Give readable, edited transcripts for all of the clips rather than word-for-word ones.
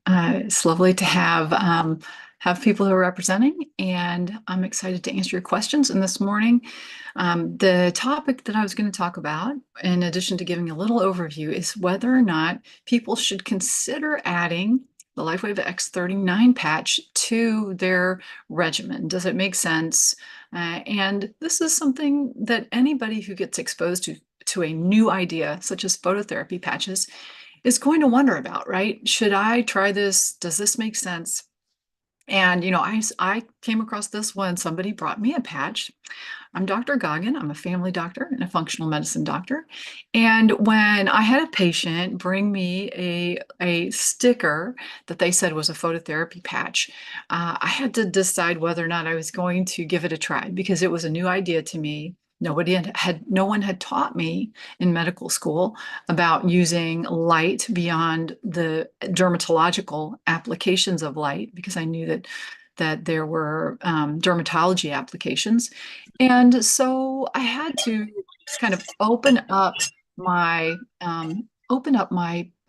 It's lovely to have people who are representing, and I'm excited to answer your questions. And this morning, the topic that I was going to talk about, in addition to giving a little overview, is whether or not people should consider adding the LifeWave X39 patch to their regimen. Does it make sense? And this is something that anybody who gets exposed to a new idea, such as phototherapy patches, is going to wonder about, right? Should I try this? Does this make sense? And, I came across this when somebody brought me a patch. I'm Dr. Goggin. I'm a family doctor and a functional medicine doctor. And when I had a patient bring me a sticker that they said was a phototherapy patch, I had to decide whether or not I was going to give it a try because it was a new idea to me. No one had taught me in medical school about using light beyond the dermatological applications of light, because I knew that there were dermatology applications. And so I had to just kind of open up my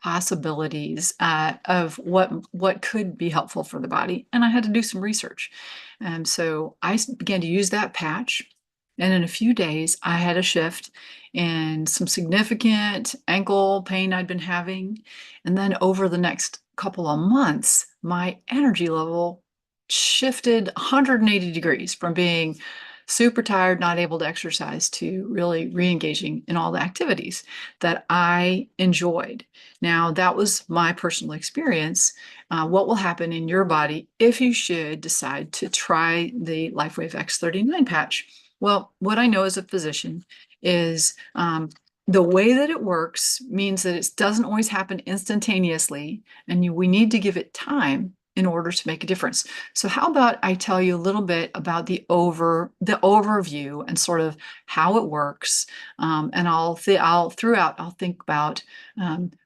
possibilities of what could be helpful for the body, and I had to do some research. And so I began to use that patch, and in a few days, I had a shift in some significant ankle pain I'd been having. And then over the next couple of months, my energy level shifted 180 degrees from being super tired, not able to exercise, to really re-engaging in all the activities that I enjoyed. Now, that was my personal experience. What will happen in your body if you should decide to try the LifeWave X39 patch? Well, what I know as a physician is the way that it works means that it doesn't always happen instantaneously, and we need to give it time in order to make a difference. So how about I tell you a little bit about the overview and sort of how it works, and I'll think about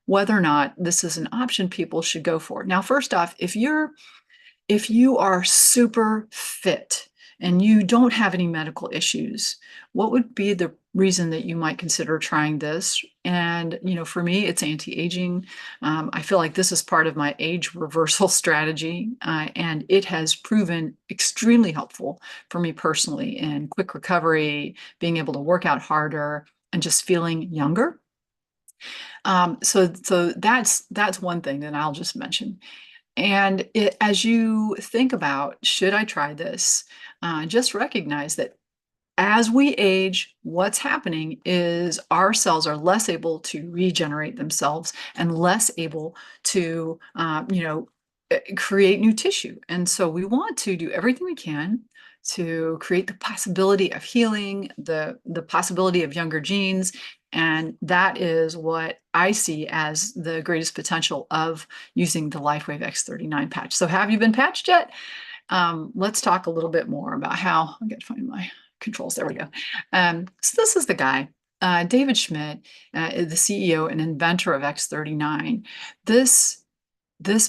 whether or not this is an option people should go for. Now, first off, if you are super fit and you don't have any medical issues, what would be the reason that you might consider trying this? And, for me, it's anti-aging. I feel like this is part of my age reversal strategy, and it has proven extremely helpful for me personally in quick recovery, being able to work out harder, and just feeling younger. So that's one thing that I'll just mention. And as you think about, should I try this? Just recognize that as we age, what's happening is our cells are less able to regenerate themselves and less able to, create new tissue. And so we want to do everything we can to create the possibility of healing, the possibility of younger genes. And that is what I see as the greatest potential of using the LifeWave X39 patch. So have you been patched yet? Let's talk a little bit more about how. I got to find my controls. There we go. So this is the guy, David Schmidt, the CEO and inventor of X39. This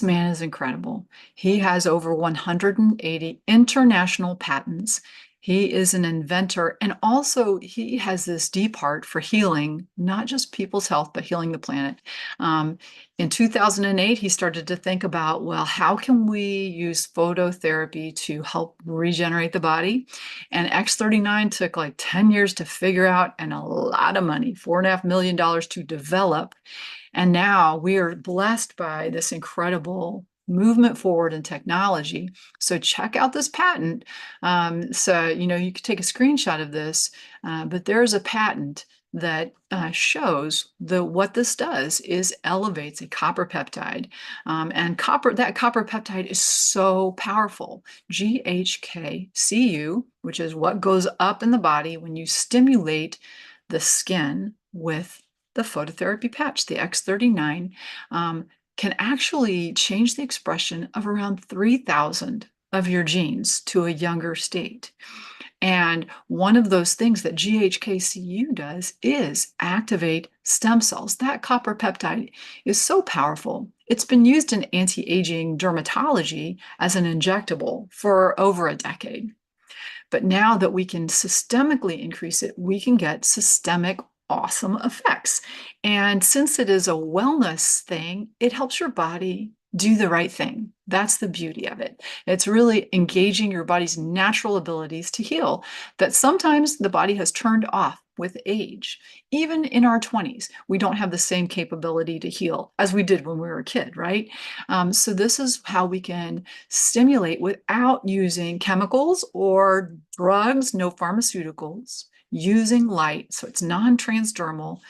man is incredible. He has over 180 international patents. He is an inventor, and also he has this deep heart for healing, not just people's health, but healing the planet. In 2008, he started to think about, well, how can we use phototherapy to help regenerate the body? And X39 took like 10 years to figure out, and a lot of money, $4.5 million to develop. And now we are blessed by this incredible movement forward in technology. So check out this patent. So, you could take a screenshot of this, but there's a patent that shows what this does is elevates a copper peptide. And that copper peptide is so powerful. GHKCU, which is what goes up in the body when you stimulate the skin with the phototherapy patch, the X39, can actually change the expression of around 3,000 of your genes to a younger state. And one of those things that GHKCU does is activate stem cells. That copper peptide is so powerful. It's been used in anti-aging dermatology as an injectable for over a decade. But now that we can systemically increase it, we can get systemic awesome effects. And since it is a wellness thing, it helps your body do the right thing. That's the beauty of it. It's really engaging your body's natural abilities to heal that sometimes the body has turned off with age. Even in our 20s, we don't have the same capability to heal as we did when we were a kid, right? So, this is how we can stimulate without using chemicals or drugs, no pharmaceuticals, using light. So, it's non transdermal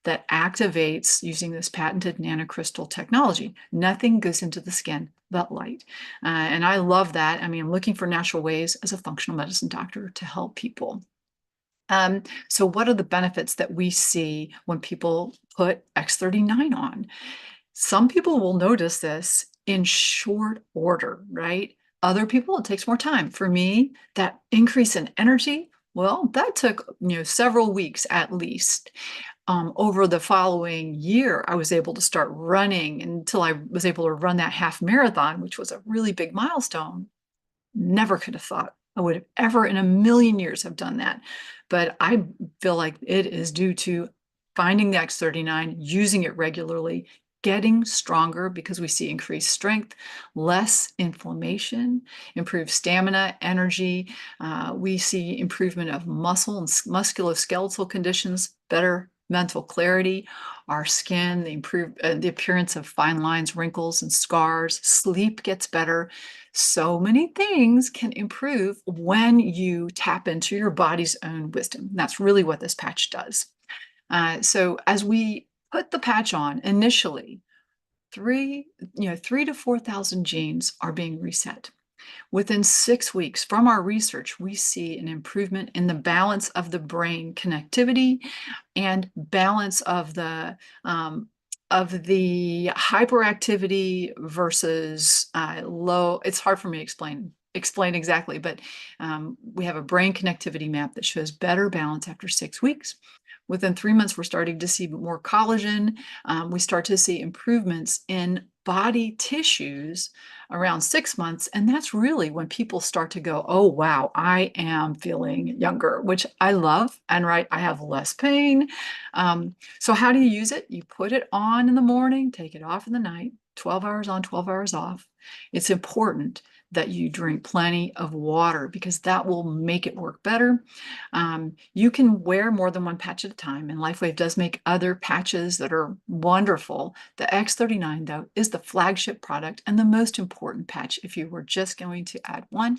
that activates using this patented nanocrystal technology. Nothing goes into the skin but light. And I love that. I mean, I'm looking for natural ways as a functional medicine doctor to help people. So, what are the benefits that we see when people put X39 on? Some people will notice this in short order, right? Other people, it takes more time. For me, that increase in energy, well, that took several weeks at least. Over the following year, I was able to start running until I was able to run that half marathon, which was a really big milestone. Never could have thought I would have ever in a million years have done that. But I feel like it is due to finding the X39, using it regularly, getting stronger because we see increased strength, less inflammation, improved stamina, energy. We see improvement of muscle and musculoskeletal conditions, better mental clarity, our skin, the appearance of fine lines, wrinkles, and scars. Sleep gets better. So many things can improve when you tap into your body's own wisdom. That's really what this patch does. So as we put the patch on initially, 3 to 4,000 genes are being reset. Within 6 weeks from our research, we see an improvement in the balance of the brain connectivity and balance of the hyperactivity versus low. It's hard for me to explain exactly, but we have a brain connectivity map that shows better balance after 6 weeks. Within 3 months, we're starting to see more collagen. We start to see improvements in body tissues around 6 months. And that's really when people start to go, oh, wow, I am feeling younger, which I love. And right, I have less pain. So, how do you use it? You put it on in the morning, take it off in the night, 12 hours on, 12 hours off. It's important that you drink plenty of water because that will make it work better. You can wear more than one patch at a time, and LifeWave does make other patches that are wonderful. The X39, though, is the flagship product and the most important patch if you were just going to add one.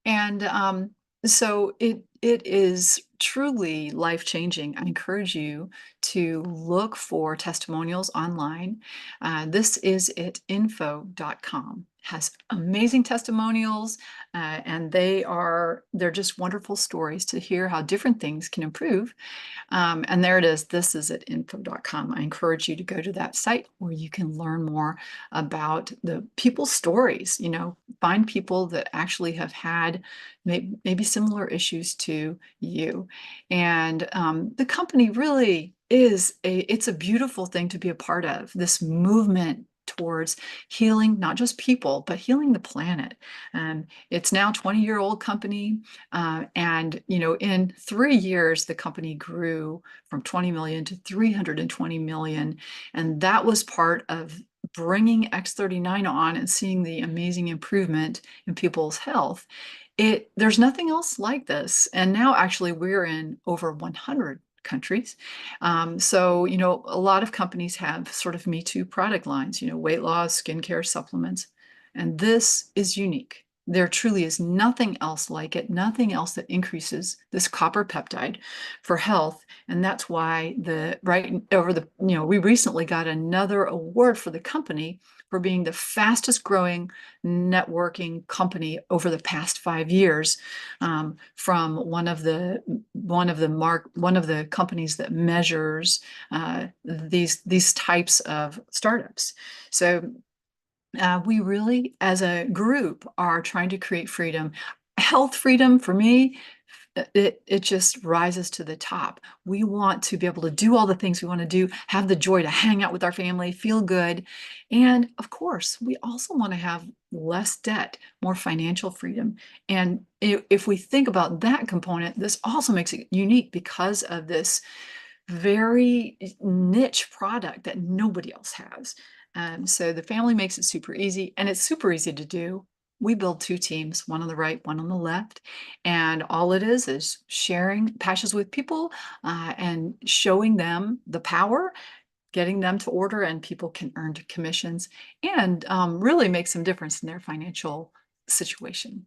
And so it is truly life-changing. I encourage you to look for testimonials online. This is it info.com. Has amazing testimonials, and they're just wonderful stories to hear how different things can improve. And there it is. This is at info.com. I encourage you to go to that site where you can learn more about the people's stories. Find people that actually have had maybe similar issues to you. And the company really it's a beautiful thing to be a part of, this movement towards healing not just people but healing the planet. It's now a 20-year-old company, and in 3 years the company grew from 20 million to 320 million, and that was part of bringing X39 on and seeing the amazing improvement in people's health. There's nothing else like this, and now actually we're in over 100 countries. So, a lot of companies have sort of Me Too product lines, weight loss, skincare, supplements, and this is unique. There truly is nothing else like it, nothing else that increases this copper peptide for health. And that's why we recently got another award for the company for being the fastest growing networking company over the past 5 years, from one of the companies that measures these types of startups. So we really, as a group, are trying to create freedom. Health freedom for me, it just rises to the top. We want to be able to do all the things we want to do, have the joy to hang out with our family, feel good. And of course, we also want to have less debt, more financial freedom. And if we think about that component, this also makes it unique because of this very niche product that nobody else has. So the family makes it super easy, and it's super easy to do. We build two teams, one on the right, one on the left. And all it is sharing patches with people and showing them the power, getting them to order, and people can earn commissions and really make some difference in their financial situation.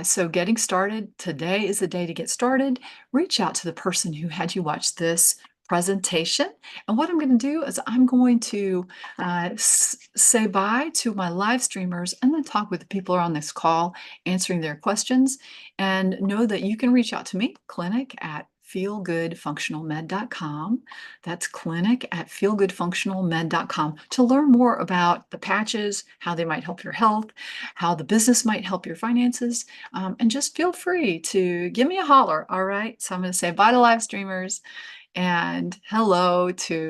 So, getting started today is the day to get started. Reach out to the person who had you watch this presentation. And what I'm going to do is I'm going to say bye to my live streamers and then talk with the people who are on this call, answering their questions. And know that you can reach out to me, clinic at feelgoodfunctionalmed.com. That's clinic at feelgoodfunctionalmed.com to learn more about the patches, how they might help your health, how the business might help your finances. And just feel free to give me a holler. All right. So I'm going to say bye to live streamers and hello to